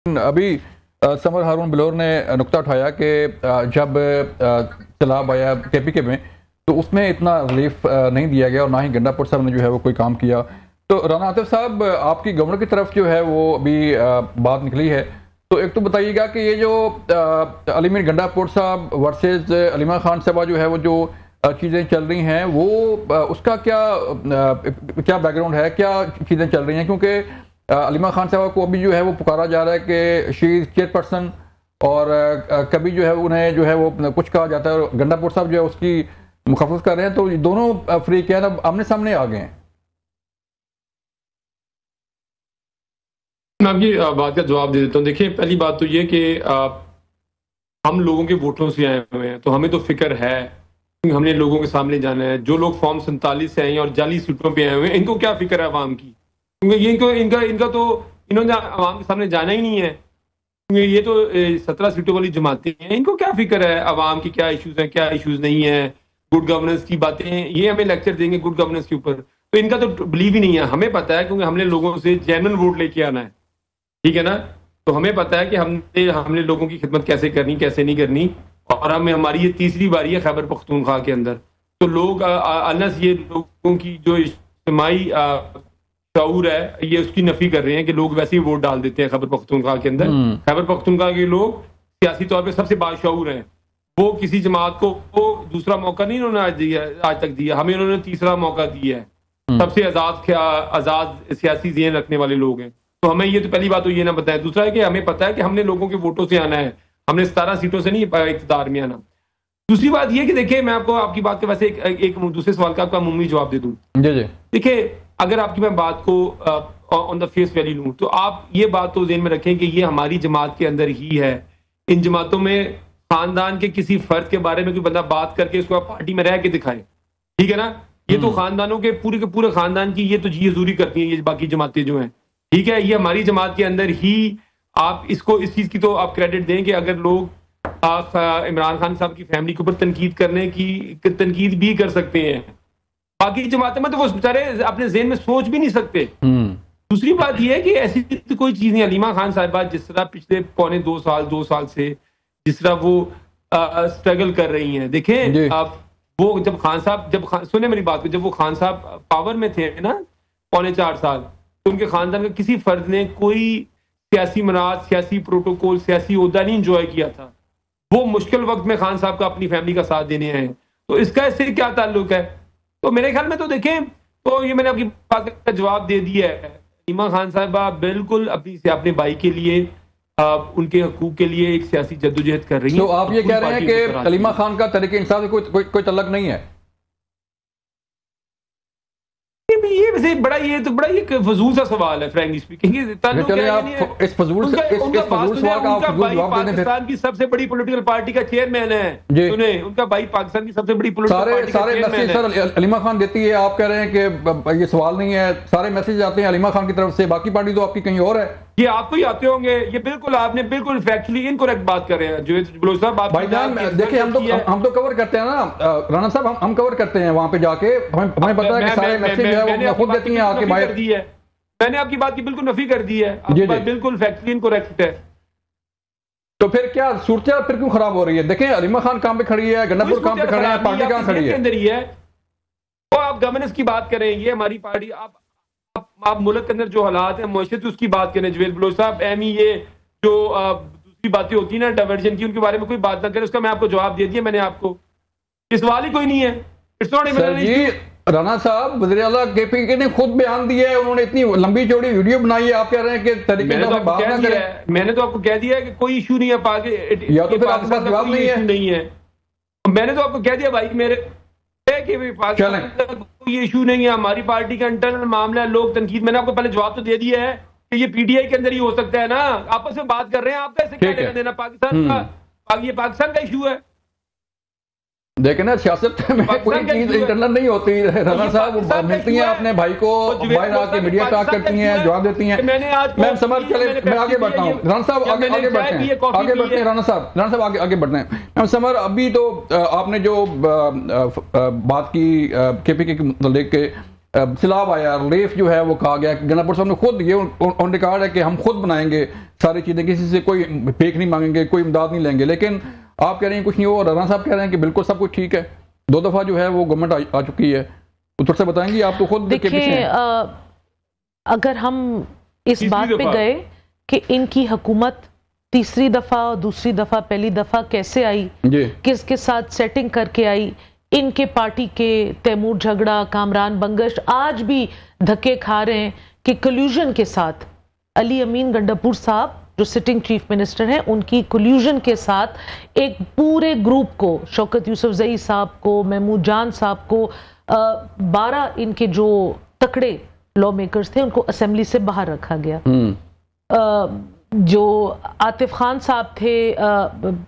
ابھی سمر ہارون بلور نے نقطہ اٹھایا کہ جب سیلاب آیا کے پی کے میں تو اس میں اتنا ریلیف نہیں دیا گیا اور نہ ہی گنڈا پور صاحب نے جو ہے وہ کوئی کام کیا. تو رانا عاطف صاحب آپ کی گورنر کی طرف جو ہے وہ ابھی بات نکلی ہے، تو ایک تو بتائیے گا کہ یہ جو علی میر گنڈا پور صاحب ورسز علیمہ خان صاحبہ جو ہے وہ جو چیزیں چل رہی ہیں وہ اس کا کیا بیک گراؤنڈ ہے، کیا چیزیں چل رہی ہیں؟ کیونکہ علیمہ خان صاحبہ کو ابھی جو ہے وہ پکارا جا رہا ہے کہ شی از چیئرپرسن، اور کبھی جو ہے انہیں جو ہے وہ کچھ کہا جاتا ہے اور گنڈا پور صاحب جو ہے اس کی مخالفت کر رہے ہیں. تو دونوں فریق ہیں اب آمنے سامنے آ گئے ہیں. میں آپ کی بات کا جواب دے دیتا ہوں. دیکھیں، پہلی بات تو یہ کہ ہم لوگوں کے ووٹوں سے آئے ہوئے ہیں، تو ہمیں تو فکر ہے کہ ہم نے لوگوں کے سامنے جانا ہے. جو لوگ فارم 47 سے آئے ہیں اور جعلی سیٹوں پہ آئے ہوئے ہیں، ان کو کیا فکر ہے عوام کی؟ کیونکہ ان کا تو انہوں نے عوام کے سامنے جانا ہی نہیں ہے. کیونکہ یہ تو 17 سیٹوں والی جماعتیں ہیں، ان کو کیا فکر ہے عوام کی کیا ایشوز ہیں کیا ایشوز نہیں ہیں، گڈ گورننس کی باتیں ہیں. یہ ہمیں لیکچر دیں گے گڈ گورننس کے اوپر، تو ان کا تو بلیو ہی نہیں ہے. ہمیں پتہ ہے کیونکہ ہم نے لوگوں سے جینوئن ووٹ لے کے آنا ہے، ٹھیک ہے نا؟ تو ہمیں پتہ ہے کہ ہم نے لوگوں کی خدمت کیسے کرنی کیسے نہیں کرنی. اور ہماری یہ تیسری باری ہے خیبر پختونخوا کے اندر. تو لوگ انس یہ لوگوں کی جو اجتماعی شعور ہے یہ اس کی نفی کر رہے ہیں کہ لوگ ویسے ہی ووٹ ڈال دیتے ہیں خیبر پختونخوا کے اندر. خیبر پختونخوا کے لوگ سیاسی طور پہ سب سے باشعور ہیں. وہ کسی جماعت کو دوسرا موقع نہیں انہوں نے آج تک دیا، ہمیں انہوں نے تیسرا موقع دیا ہے. سب سے آزاد سیاسی ذہن رکھنے والے لوگ ہیں. تو ہمیں یہ تو پہلی بات تو یہ نہ بتائیں. دوسرا ہے کہ ہمیں پتہ ہے کہ ہم نے لوگوں کے ووٹوں سے آنا ہے، ہم نے 17 سیٹوں سے نہیں اقتدار میں آنا. دوسری بات یہ کہ دیکھیں، میں آپ کی بات کے ویسے ایک دوسرے سوال کا آپ کا عمومی جواب دے دوں. جی دیکھیں، اگر آپ کی میں بات کو آن دا فیس ویلی لوں تو آپ یہ بات تو ذہن میں رکھیں کہ یہ ہماری جماعت کے اندر ہی ہے. ان جماعتوں میں خاندان کے کسی فرد کے بارے میں کوئی بندہ بات کر کے اس کو پارٹی میں رہ کے دکھائے، ٹھیک ہے نا؟ یہ تو خاندانوں کے پورے خاندان کی یہ تو جی حضوری کرتی ہیں یہ باقی جماعتیں جو ہیں، ٹھیک ہے؟ یہ ہماری جماعت کے اندر ہی آپ اس چیز کی تو آپ کریڈٹ دیں کہ اگر لوگ عمران خان صاحب کی فیملی کے اوپر تنقید کرنے کی تنقید بھی کر سکتے ہیں، باقی جماعتیں میں تو وہ بیچارے اپنے ذہن میں سوچ بھی نہیں سکتے. دوسری بات یہ ہے کہ ایسی کوئی چیز نہیں. علیمہ خان صاحبہ جس طرح پچھلے پونے 2 سال سے جس طرح وہ اسٹرگل کر رہی ہیں، دیکھیں وہ سنیں میری بات کو، جب وہ خان صاحب پاور میں تھے نا پونے 4 سال، تو ان کے خاندان کا کسی فرد نے کوئی سیاسی مناظ سیاسی پروٹوکول سیاسی عہدہ نہیں انجوائے کیا تھا. وہ مشکل وقت میں خان صاحب کا اپنی فیملی کا ساتھ دینے آئے ہیں. تو اس کا اس سے کیا تعلق ہے؟ تو میرے خیال میں تو دیکھیں، تو یہ میں نے آپ کی بات کا جواب دے دیا ہے. علیمہ خان صاحبہ بالکل اپنے بھائی کے لیے ان کے حقوق کے لیے ایک سیاسی جدوجہد کر رہی ہیں. تو آپ یہ کہہ رہے ہیں کہ علیمہ خان کا تحریک انصاف سے کوئی تعلق نہیں ہے؟ یہ بڑا ایک فضول سا سوال ہے فرینکلی اسپیکنگ. پاکستان کی سب سے بڑی پولیٹیکل پارٹی کا چیئرمین ہے، سنیں، ان کا بھائی پاکستان کی سب سے بڑی پولیٹیکل پارٹی کا چیئرمین ہے. علیمہ خان دیتی ہے، آپ کہہ رہے ہیں کہ یہ سوال نہیں ہے. سارے میسج آتے ہیں علیمہ خان کی طرف سے، باقی پارٹی تو آپ کی کہیں اور ہے. یہ آپ کو ہی آتے ہوں گے. یہ بالکل آپ نے بالکل فیکچولی انکریکٹ بات کر رہے ہیں جو بلوچ صاحب. بھائی جان دیکھیں، ہم تو کور کرتے ہیں نا رانا صاحب، ہم کور کرتے ہیں وہاں پہ جا کے. ہمیں پتہ ہے کہ سارے میسج جو ہے وہ خود دیتی ہیں آ کے باہر. میں نے آپ کی بات کی بالکل نفی کر دی ہے. آپ کی بات بالکل فیکچولی انکریکٹ ہے. تو پھر کیا صورتحال پھر کیوں خراب ہو رہی ہے؟ دیکھیں، علیمہ خان کام پہ کھڑی ہے، گنڈا پور کام پہ کھڑی ہے، پارٹی کہاں کھڑی ہے؟ اور آپ گورننس کی بات کریں، یہ ہماری پارٹی. آپ ملک کے اندر جو حالات ہیں معیشت اس کی بات کریں جویل بلوچ صاحب. اہم یہ جو دوسری باتیں ہوتی ہیں نا ڈائیورژن کی، ان کے بارے میں کوئی بات نہ کریں. اس کا میں آپ کو جواب دے دیا میں نے آپ کو. اس سوال ہی کوئی نہیں ہے. رانا صاحب، وزیر اعلیٰ کے پی کے نے خود بیان دیا ہے، انہوں نے اتنی لمبی چوڑی ویڈیو بنائی ہے. آپ کہہ رہے ہیں کہ طریقے سے بات نہ کریں. میں نے تو آپ کو کہہ دیا ہے کہ کوئی ایشو نہیں ہے. یا تو پھر آپ کے پاس جواب نہیں ہے. میں نے تو آپ کو کہہ دیا بھائی میرے کہ پاکستان کا کوئی ایشو نہیں ہے، ہماری پارٹی کا انٹرنل معاملہ ہے. لوگ تنقید، میں نے آپ کو پہلے جواب تو دے دیا ہے کہ یہ پی ٹی آئی کے اندر ہی ہو سکتا ہے نا. آپس میں بات کر رہے ہیں، آپ کیسے کیا لینا دینا پاکستان کا؟ یہ پاکستان کا ایشو ہے. دیکھیں نا، سیاست میں کوئی چیز انٹرنل نہیں ہوتی. رانا صاحب ملتی ہیں اپنے بھائی کو، باہر آ کے میڈیا ٹاک کرتی ہیں، جواب دیتی ہیں. میں سمجھ چلے میں آگے بڑھتا ہوں. رانا صاحب آگے بڑھتے ہیں. رانا صاحب آگے بڑھتے ہیں. میں سمر ابھی تو آپ نے جو بات کی کے پی کے متعلق سیلاب آیا، ریلیف جو ہے وہ کہا گیا، گنا پور صاحب نے خود یہ آن ریکارڈ ہے کہ ہم خود بنائیں گے ساری چیزیں، کسی سے کوئی پیک نہیں مانگیں گے، کوئی امداد نہیں لیں گے، لیکن آپ کہہ رہے ہیں کچھ نہیں ہو، اور رانا صاحب کہہ رہے ہیں کہ بالکل سب کچھ ٹھیک ہے. 2 دفعہ جو ہے وہ گورنمنٹ آ چکی ہے. اتر سے بتائیں گے، آپ تو خود دیکھیں اگر ہم اس بات پہ گئے کہ ان کی حکومت تیسری دفعہ اور دوسری دفعہ پہلی دفعہ کیسے آئی، کس کے ساتھ سیٹنگ کر کے آئی، ان کے پارٹی کے تیمور جھگڑا، کامران بنگش آج بھی دھکے کھا رہے ہیں کہ کلیوژن کے ساتھ علی امین گنڈاپور صاحب جو سٹنگ چیف منسٹر ہیں، ان کی کلیوژن کے ساتھ ایک پورے گروپ کو، شوکت یوسف زئی صاحب کو، محمود جان صاحب کو، 12 ان کے جو تکڑے لا میکرز تھے ان کو اسمبلی سے باہر رکھا گیا. جو عاطف خان صاحب تھے،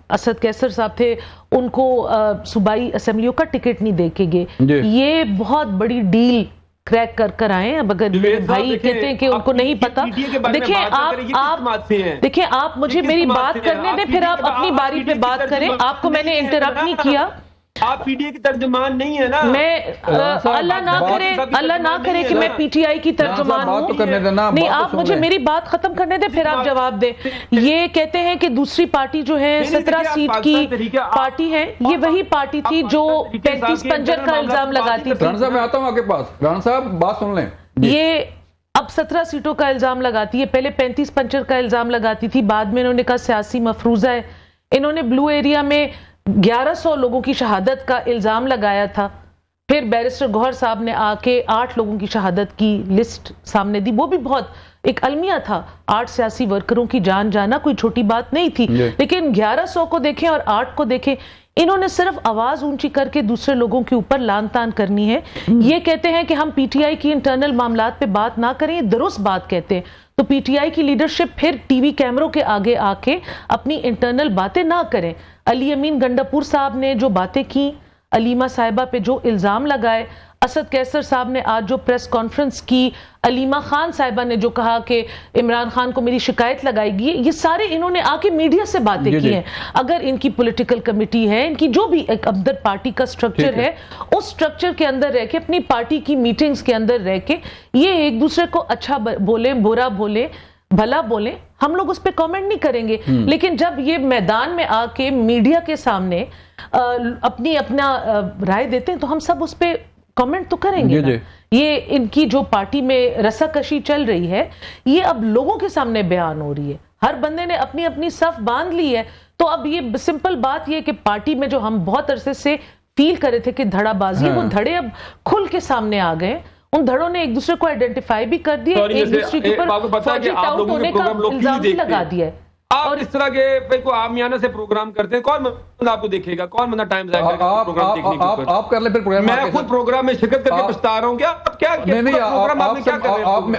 اسد کیسر صاحب تھے، ان کو صوبائی اسمبلیوں کا ٹکٹ نہیں دے کے گئے. یہ بہت بڑی ڈیل کریک کر آئے ہیں. اب اگر بھائی کہتے ہیں کہ ان کو نہیں پتا، دیکھیں آپ مجھے میری بات کرنے دیں، پھر آپ اپنی باری پہ بات کریں. آپ کو میں نے انٹرپٹ نہیں کیا. آپ پی ٹی آئی کی ترجمان نہیں ہے نا. میں اللہ نہ کرے کہ میں پی ٹی آئی کی ترجمان ہوں. نہیں، آپ مجھے میری بات ختم کرنے دیں پھر آپ جواب دیں. یہ کہتے ہیں کہ دوسری پارٹی جو ہے 17 سیٹ کی پارٹی ہے، یہ وہی پارٹی تھی جو 35 پنجر کا الزام لگاتی تھی. رانا صاحب میں آتا ہوں آپ کے پاس. رانا صاحب بات سن لیں. یہ اب 17 سیٹوں کا الزام لگاتی ہے. پہلے 35 پنجر کا الزام لگاتی تھی، بعد میں انہوں نے کہا سیاسی مفروضہ ہے. انہوں نے بلو ایریا میں 1100 لوگوں کی شہادت کا الزام لگایا تھا. پھر بیرسٹر گوہر صاحب نے آ کے 8 لوگوں کی شہادت کی لسٹ سامنے دی. وہ بھی بہت ایک المیہ تھا. 8 سیاسی ورکروں کی جان جانا کوئی چھوٹی بات نہیں تھی. لیکن 1100 کو دیکھیں اور 8 کو دیکھیں، انہوں نے صرف آواز اونچی کر کے دوسرے لوگوں کے اوپر لان تان کرنی ہے. یہ کہتے ہیں کہ ہم پی ٹی آئی کی انٹرنل معاملات پہ بات نہ کریں، یہ درست بات کہتے ہیں. تو پی ٹی آئی کی لیڈرشپ پھر ٹی وی کیمروں کے آگے آ کے اپنی انٹرنل باتیں نہ کریں. علی امین گنڈاپور صاحب نے جو باتیں کی، علیمہ صاحبہ پہ جو الزام لگائے، اسد کیسر صاحب نے آج جو پریس کانفرنس کی، علیمہ خان صاحبہ نے جو کہا کہ عمران خان کو میری شکایت لگائے گی، یہ سارے انہوں نے آ کے میڈیا سے باتیں کی ہیں. اگر ان کی پولیٹیکل کمیٹی ہے، ان کی جو بھی ایک اندر پارٹی کا سٹرکچر ہے، اس سٹرکچر کے اندر رہ کے، اپنی پارٹی کی میٹنگز کے اندر رہ کے یہ ایک دوسرے کو اچھا بولیں، برا بولیں، بھلا بولیں، ہم لوگ اس پہ کامنٹ نہیں کریں گے. لیکن جب یہ میدان میں آ کے میڈیا کے سامنے اپنا رائے دیتے ہیں تو ہم سب اس پہ کامنٹ تو کریں گے. یہ ان کی جو پارٹی میں رسا کشی چل رہی ہے، یہ اب لوگوں کے سامنے بیان ہو رہی ہے. ہر بندے نے اپنی اپنی صف باندھ لی ہے. تو اب یہ سمپل بات یہ کہ پارٹی میں جو ہم بہت عرصے سے فیل کرے تھے کہ دھڑا بازی، وہ دھڑے اب کھل کے سامنے آ گئے. ان دھڑوں نے ایک دوسرے کو آئیڈینٹیفائی بھی کر دیا، ایک دوسرے کے اوپر فوجی ٹاؤٹ ہونے کا الزام بھی لگا دیا ہے. آپ اس طرح کے کوئی عامیانہ سے پروگرام کرتے ہیں، کون بندہ آپ کو دیکھے گا؟ کون بندہ ٹائم ضائع کرے گا پروگرام دیکھنے کے اوپر؟ آپ کر لیں پھر پروگرام. میں خود پروگرام میں شرکت کر کے پچھتا رہا ہوں. کیا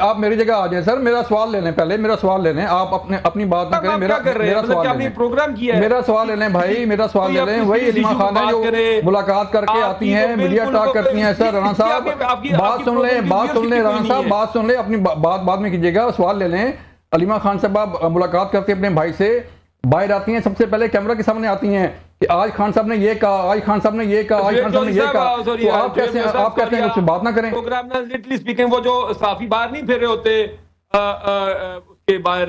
آپ میری جگہ آ جائیں سر. میرا سوال لے لیں، پہلے میرا سوال لے لیں. آپ اپنی بات نہ کریں. میرا سوال لے لیں. میرا سوال لے لیں بھائی، میرا سوال لے لیں. وہی علیمہ خان ہے جو ملاقات کر کے آتی ہیں، میڈیا ٹاک کرتی ہیں. سر رانا صاحب بات سن لیں، بات سن لیں. رانا صاحب بات سن لیں، اپنی بات بعد میں کیجیے گا. سوال لے لیں. علیمہ خان صاحب ملاقات کرتے اپنے بھائی سے، باہر آتی ہیں، سب سے پہلے کیمرہ کے سامنے آتی ہیں کہ آج خان صاحب نے یہ کہا، آج خان صاحب نے یہ کہا، آج خان صاحب نے یہ کہا. تو آپ کہتے ہیں اس سے بات نہ کریں. پروگرام میں لٹرلی اسپیکنگ وہ جو صحافی باہر نہیں پھر رہے ہوتے، اس کے باہر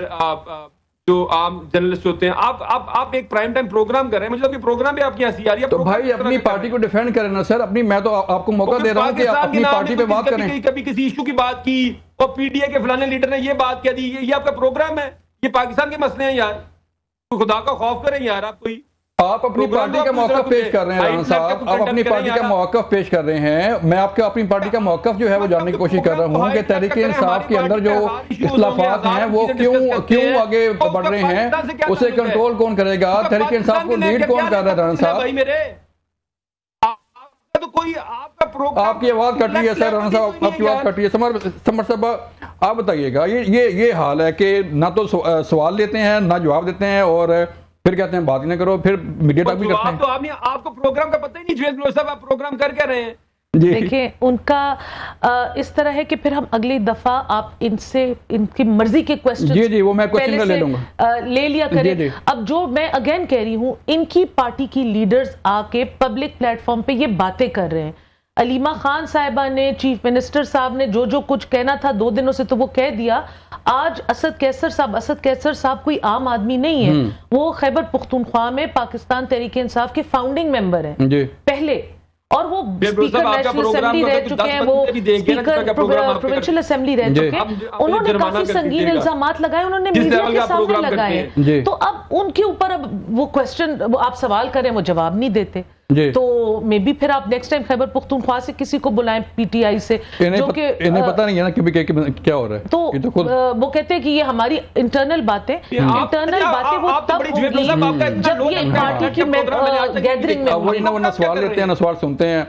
جو عام جرنلسٹ ہوتے ہیں، آپ ایک پرائم ٹائم پروگرام کر رہے ہیں. مجھے لگتا ہے پروگرام پہ آپ کی ہنسی آ رہی ہے. تو بھائی اپنی پارٹی کو ڈیفینڈ کریں نا سر. میں تو آپ کو موقع دے رہا ہوں کہ اپنی پارٹی پہ بات کریں. کبھی کسی ایشو کی بات کی اور پی ڈی اے کے فلانے لیڈر نے یہ بات کہہ دی، یہ آپ کا پروگرام ہے؟ یہ پاکستان کے مسئلے ہیں یار. خدا کا خوف کریں یار. آپ اپنی پارٹی کا موقف پیش کر رہے ہیں رانا صاحب. آپ اپنی پارٹی کا موقف پیش کر رہے ہیں. میں آپ کا اپنی پارٹی کا موقف جو ہے وہ جاننے کی کوشش کر رہا ہوں کہ تحریک انصاف کے اندر جو اختلافات ہیں وہ کیوں آگے بڑھ رہے ہیں، اسے کنٹرول کون کرے گا؟ تحریک انصاف کو لیڈ کون کر رہا ہے رانا صاحب؟ آپ کی آواز کٹ رہی ہے سر. رانا صاحب آپ کی آواز کٹ رہی ہے. سمر صاحب آپ بتائیے گا، یہ حال ہے کہ نہ تو سوال لیتے ہیں نہ جواب دیتے ہیں، اور پھر کہتے ہیں بات ہی نہ کرو، پھر میڈیا ٹاک بھی کرتے ہیں. آپ کو پروگرام کا پتہ ہی نہیں جویل صاحب، آپ پروگرام کر کے رہے ہیں. دیکھیں ان کا اس طرح ہے کہ پھر ہم اگلی دفعہ آپ ان کی مرضی کے کوسچن وہ میں کوسچن لے لوں گا، لے لیا کریں. اب جو میں اگین کہہ رہی ہوں، ان کی پارٹی کی لیڈرز آ کے پبلک پلیٹ فارم پہ یہ باتیں کر رہے ہیں. علیمہ خان صاحبہ نے، چیف منسٹر صاحب نے جو کچھ کہنا تھا 2 دنوں سے تو وہ کہہ دیا. آج اسد کیسر صاحب کوئی عام آدمی نہیں ہے، وہ خیبر پختونخوا میں پاکستان تحریک انصاف کے فاؤنڈنگ ممبر ہیں پہلے، اور وہ اسپیکر نیشنل اسمبلی رہ چکے ہیں، وہ اسپیکر پروونشل اسمبلی رہ چکے ہیں. انہوں نے کافی سنگین الزامات لگائے، انہوں نے میڈیا کے سامنے لگائے. تو اب ان کے اوپر اب وہ کوسچن آپ سوال کریں وہ جواب نہیں دیتے. تو مے بی پھر آپ نیکسٹ ٹائم خیبر پختونخوا سے کسی کو بلائیں پی ٹی آئی سے، جو کہ انہیں پتہ نہیں ہے نا کہ کیا ہو رہا ہے. تو وہ کہتے ہیں کہ یہ ہماری انٹرنل باتیں وہ تب ہوگی جب یہ پارٹی کی گیدرنگ میں. وہی نہ سوال لیتے ہیں نہ سوال سنتے ہیں.